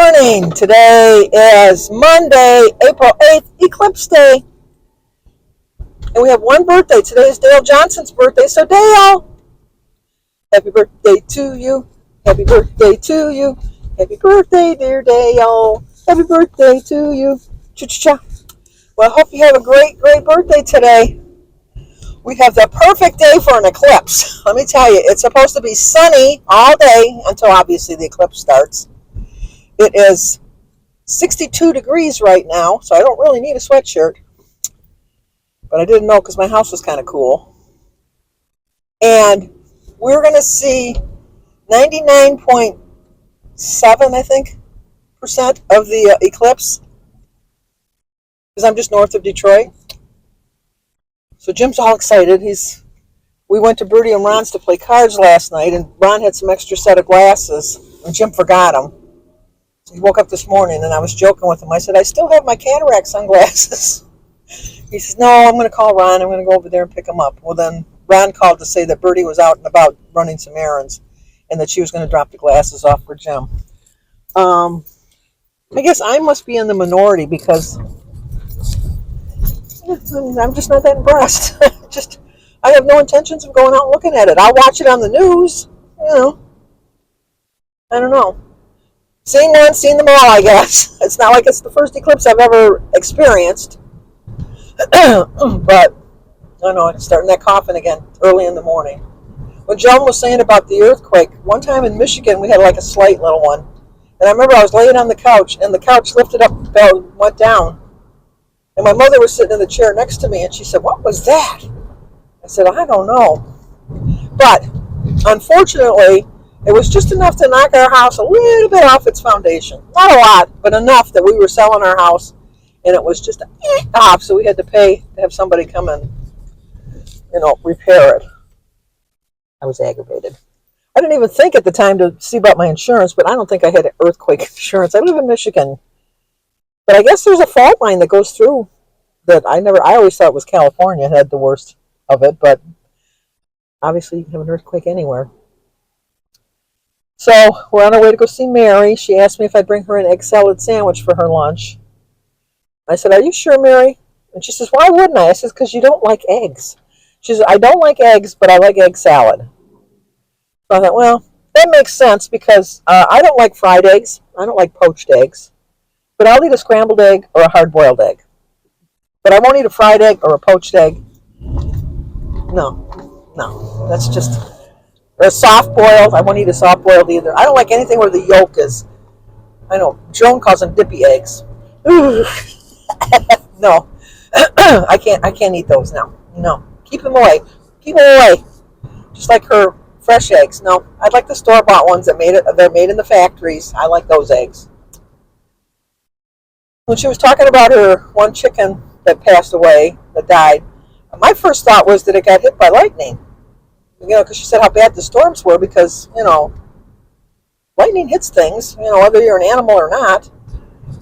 morning. Today is Monday, April 8th, Eclipse Day. And we have one birthday. Today is Dale Johnson's birthday. So Dale, happy birthday to you. Happy birthday to you. Happy birthday, dear Dale. Happy birthday to you. Cha-cha-cha. Well, I hope you have a great, great birthday today. We have the perfect day for an eclipse. Let me tell you, it's supposed to be sunny all day until obviously the eclipse starts. It is 62 degrees right now, so I don't really need a sweatshirt. But I didn't know because my house was kind of cool. And we're going to see 99.7, I think, percent of the eclipse. Because I'm just north of Detroit. So Jim's all excited. We went to Bertie and Ron's to play cards last night, and Ron had some extra set of glasses, and Jim forgot them. So he woke up this morning, and I was joking with him. I said, I still have my cataract sunglasses. He says, no, I'm going to call Ron. I'm going to go over there and pick them up. Well, then Ron called to say that Bertie was out and about running some errands, and that she was going to drop the glasses off for Jim. I guess I must be in the minority because I'm just not that impressed. I have no intentions of going out and looking at it. I'll watch it on the news. I don't know. Seen one, seen them all, I guess. It's not like it's the first eclipse I've ever experienced. But, I don't know, I'm starting that coughing again early in the morning. When Joan was saying about the earthquake, one time in Michigan we had like a slight little one. And I remember I was laying on the couch, and the couch lifted up, went down. And my mother was sitting in the chair next to me, and she said, what was that? I said, I don't know. But, unfortunately, it was just enough to knock our house a little bit off its foundation. Not a lot, but enough that we were selling our house, and it was just off, so we had to pay to have somebody come and, repair it. I was aggravated. I didn't even think at the time to see about my insurance, but I don't think I had earthquake insurance. I live in Michigan. But I guess there's a fault line that goes through that I always thought was California had the worst of it, but obviously you can have an earthquake anywhere. So we're on our way to go see Mary. She asked me if I'd bring her an egg salad sandwich for her lunch. I said, are you sure, Mary? And she says, why wouldn't I? I said, because you don't like eggs. She says, I don't like eggs, but I like egg salad. So I thought, well, that makes sense because I don't like fried eggs. I don't like poached eggs. But I'll eat a scrambled egg or a hard-boiled egg. But I won't eat a fried egg or a poached egg. No. That's just... Or a soft-boiled. I won't eat a soft-boiled either. I don't like anything where the yolk is... I know, Joan calls them dippy eggs. Ooh. No. I can't eat those now. No. Keep them away. Keep them away. Just like her fresh eggs. No. I'd like the store-bought ones they're made in the factories. I like those eggs. When she was talking about her one chicken that passed away, that died, my first thought was that it got hit by lightning. Because she said how bad the storms were because, lightning hits things, whether you're an animal or not.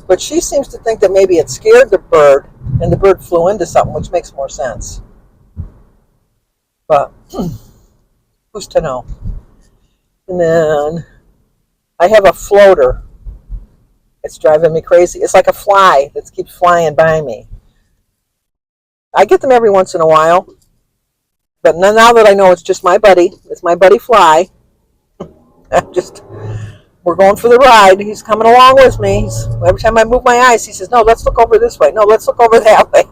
But she seems to think that maybe it scared the bird, and the bird flew into something, which makes more sense. But, who's to know? And then, I have a floater. It's driving me crazy. It's like a fly that keeps flying by me. I get them every once in a while. But now that I know it's just my buddy, it's my buddy Fly, we're going for the ride. He's coming along with me. Every time I move my eyes, he says, no, let's look over this way. No, let's look over that way.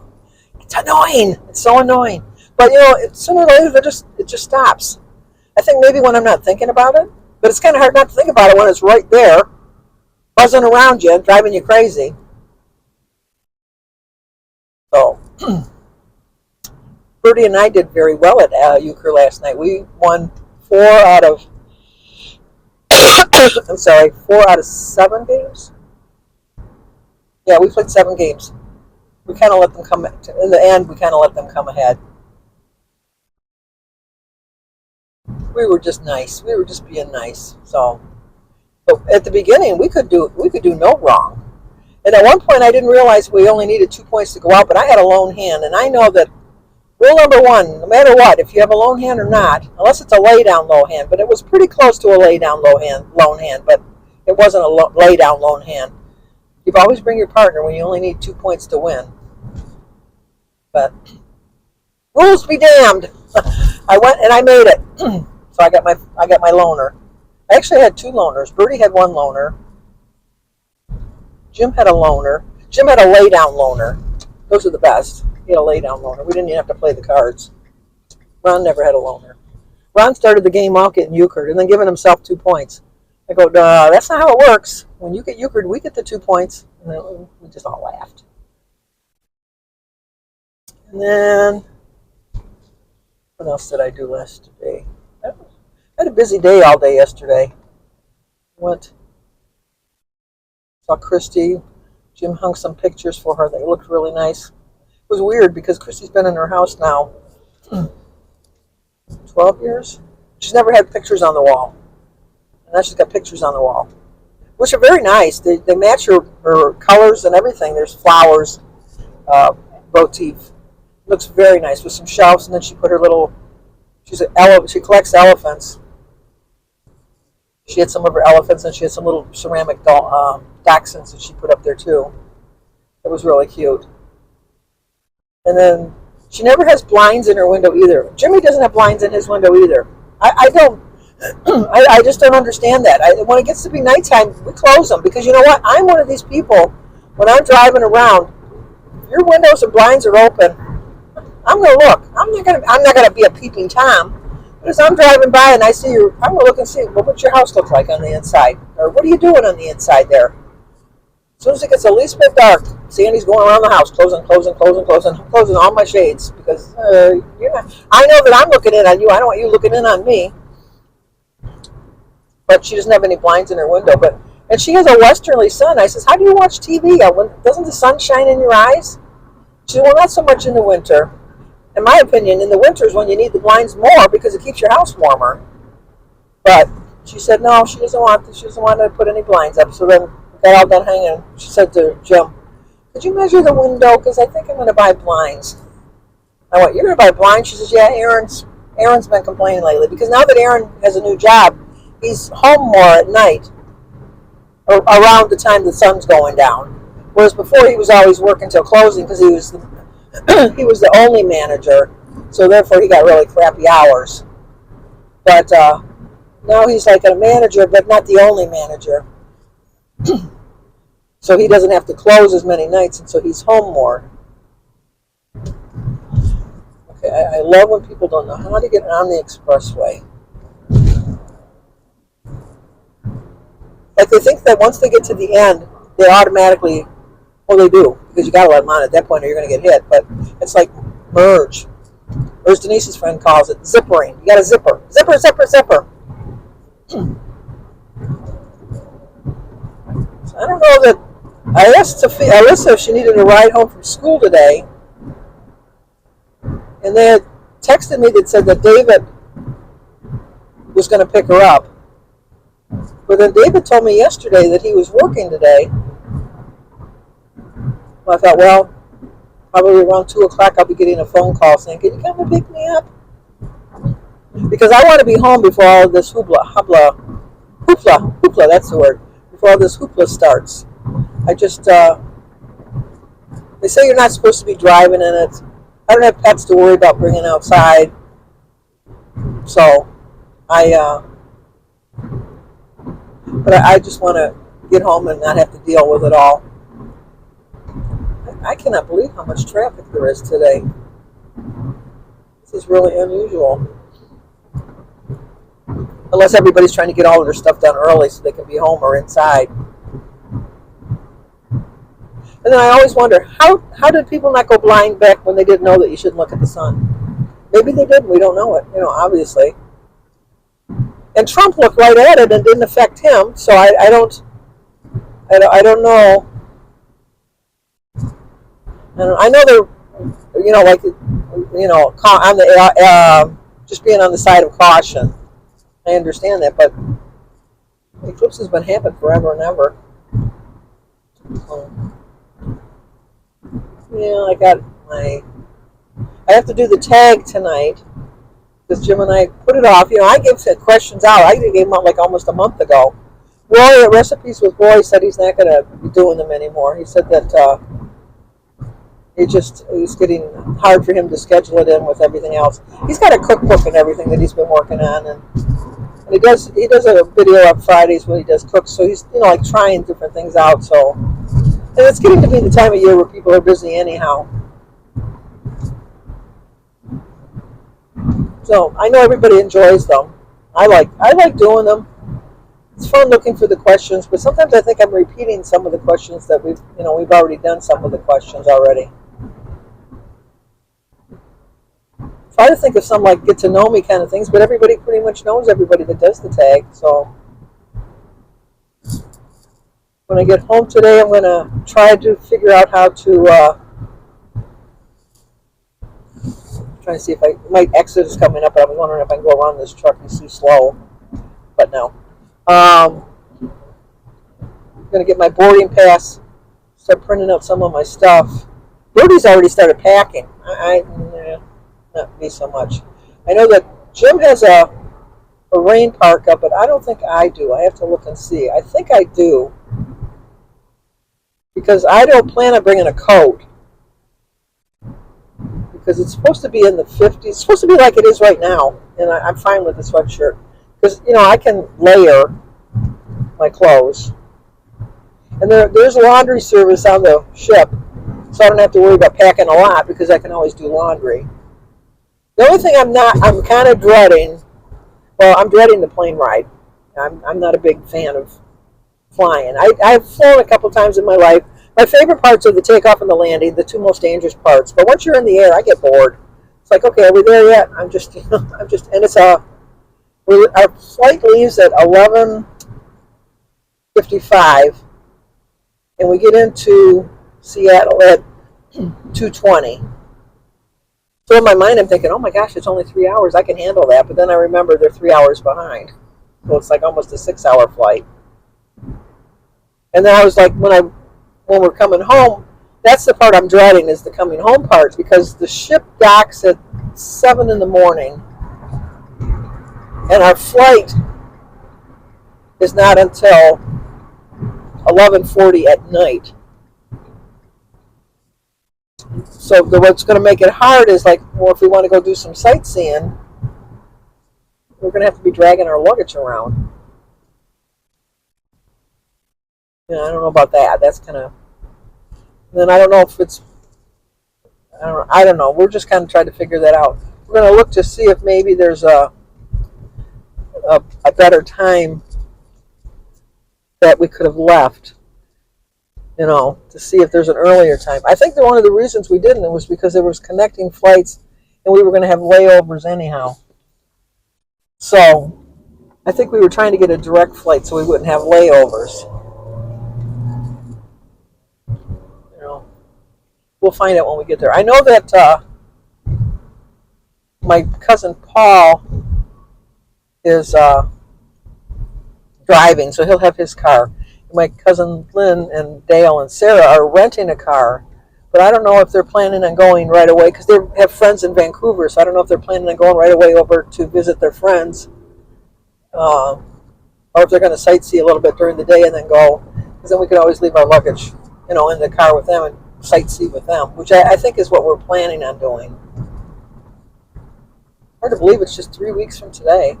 It's annoying. It's so annoying. But, sooner or later, it just stops. I think maybe when I'm not thinking about it, but it's kind of hard not to think about it when it's right there, buzzing around you, driving you crazy. So, Bertie and I did very well at euchre last night. We won 4 out of 7 games. Yeah, we played 7 games. We kind of let them come, in the end, we kind of let them come ahead. We were just nice. We were just being nice. So, but at the beginning, we could do no wrong. And at one point, I didn't realize we only needed 2 points to go out, but I had a lone hand, and I know that rule number 1, no matter what, if you have a lone hand or not, unless it's a lay down low hand, but it was pretty close to a lay down lone hand, but It wasn't a lay down lone hand. You always bring your partner when you only need 2 points to win. But rules be damned. I went and I made it. So I got my loner. I actually had two loners. Bertie had one loner. Jim had a loner. Jim had a lay down loner. Those are the best. He had a lay down loner. We didn't even have to play the cards. Ron never had a loner. Ron started the game off getting euchred and then giving himself 2 points. I go, that's not how it works. When you get euchred, we get the 2 points. And then we just all laughed. And then, what else did I do yesterday? I had a busy day all day yesterday. Saw Christy. Jim hung some pictures for her that looked really nice. It was weird because Christy's been in her house now 12 years. She's never had pictures on the wall. And now she's got pictures on the wall, which are very nice. They match her colors and everything. There's flowers, motif. Looks very nice with some shelves, and then she put her little. She collects elephants. She had some of her elephants, and she had some little ceramic dachshunds that she put up there too. It was really cute. And then she never has blinds in her window either. Jimmy doesn't have blinds in his window either. I don't. I just don't understand that. When it gets to be nighttime, we close them because you know what? I'm one of these people. When I'm driving around, if your windows and blinds are open, I'm gonna look. I'm not gonna be a peeping Tom. But as I'm driving by and I see you, I'm gonna look and see, well, what's your house look like on the inside, or what are you doing on the inside there? As soon as it gets the least bit dark, Sandy's going around the house, closing all my shades because you're not. I know that I'm looking in on you. I don't want you looking in on me. But she doesn't have any blinds in her window. And she has a westerly sun. I says, how do you watch TV? Doesn't the sun shine in your eyes? She said, well, not so much in the winter. In my opinion, in the winter is when you need the blinds more because it keeps your house warmer. But she said no, she doesn't want to put any blinds up. So then we got all done hanging. She said to Jim, could you measure the window? Because I think I'm going to buy blinds. I went, you're going to buy blinds? She says, yeah, Aaron's been complaining lately. Because now that Aaron has a new job, he's home more at night, or around the time the sun's going down. Whereas before he was always working till closing because he was the only manager, so therefore he got really crappy hours. But now he's like a manager, but not the only manager. So he doesn't have to close as many nights, and so he's home more. Okay, I love when people don't know how to get on the expressway. Like they think that once they get to the end, they automatically, well, they do, because you got to let them on at that point or you're going to get hit. But it's like merge. Or as Denise's friend calls it, zippering. You got a zipper. Zipper, zipper, zipper. So I don't know that, I asked Alyssa if she needed a ride home from school today. And they had texted me that said that David was going to pick her up. But then David told me yesterday that he was working today. Well, I thought, well, probably around 2 o'clock I'll be getting a phone call saying, can you come and pick me up? Because I want to be home before all of this hoopla, that's the word, before all this hoopla starts. I just, they say you're not supposed to be driving in it. I don't have pets to worry about bringing outside. So, but I just want to get home and not have to deal with it all. I cannot believe how much traffic there is today. This is really unusual. Unless everybody's trying to get all of their stuff done early so they can be home or inside. And then I always wonder, how did people not go blind back when they didn't know that you shouldn't look at the sun? Maybe they did, we don't know it, obviously. And Trump looked right at it and didn't affect him, so I don't know. I know they're, on the just being on the side of caution. I understand that, but Eclipse has been happening forever and ever. So, I have to do the tag tonight because Jim and I put it off. I gave questions out. I gave them out like almost a month ago. Roy at Recipes with Roy said he's not going to be doing them anymore. He said that it's getting hard for him to schedule it in with everything else. He's got a cookbook and everything that he's been working on, and he does a video on Fridays when he does cooks. So he's like trying different things out. So and it's getting to be the time of year where people are busy anyhow. So I know everybody enjoys them. I like doing them. It's fun looking for the questions, but sometimes I think I'm repeating some of the questions that we've already done some of the questions already. Try to think of some like get to know me kind of things, but everybody pretty much knows everybody that does the tag. So when I get home today, I'm going to try to figure out how to try to see if my exit is coming up. I was wondering if I can go around this truck. It's too slow, but no. I'm going to get my boarding pass, start printing out some of my stuff. Rudy's already started packing. Not me so much. I know that Jim has a rain parka, but I don't think I do. I have to look and see. I think I do, because I don't plan on bringing a coat, because it's supposed to be in the 50s. It's supposed to be like it is right now, and I'm fine with the sweatshirt, because I can layer my clothes, and there's laundry service on the ship, so I don't have to worry about packing a lot, because I can always do laundry. The only thing I'm kind of dreading, I'm dreading the plane ride. I'm not a big fan of flying. I've flown a couple times in my life. My favorite parts are the takeoff and the landing, the two most dangerous parts. But once you're in the air, I get bored. It's like, okay, are we there yet? And it's our flight leaves at 11:55, and we get into Seattle at 2:20. So in my mind, I'm thinking, oh my gosh, it's only 3 hours. I can handle that. But then I remember they're 3 hours behind. So it's like almost a 6-hour flight. And then I was like, when we're coming home, that's the part I'm dreading, is the coming home part, because the ship docks at 7 in the morning, and our flight is not until 11:40 at night. So what's going to make it hard is like, if we want to go do some sightseeing, we're going to have to be dragging our luggage around. I don't know about that. That's kind of. Then I don't know if it's. I don't know. We're just kind of trying to figure that out. We're going to look to see if maybe there's a better time that we could have left. To see if there's an earlier time. I think that one of the reasons we didn't was because there was connecting flights, and we were going to have layovers anyhow. So I think we were trying to get a direct flight so we wouldn't have layovers. We'll find out when we get there. I know that my cousin Paul is driving, so he'll have his car. My cousin Lynn and Dale and Sarah are renting a car, but I don't know if they're planning on going right away, because they have friends in Vancouver, so I don't know if they're planning on going right away over to visit their friends, or if they're going to sightsee a little bit during the day and then go, because then we could always leave our luggage, in the car with them and sightsee with them, which I think is what we're planning on doing. Hard to believe it's just 3 weeks from today.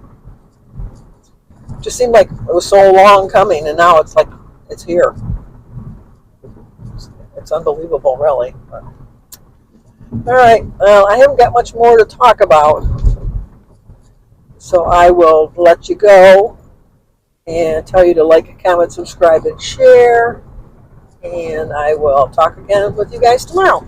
It just seemed like it was so long coming, and now it's like it's here. It's unbelievable, really. But, all right, well, I haven't got much more to talk about, so I will let you go and tell you to like, comment, subscribe, and share. And I will talk again with you guys tomorrow.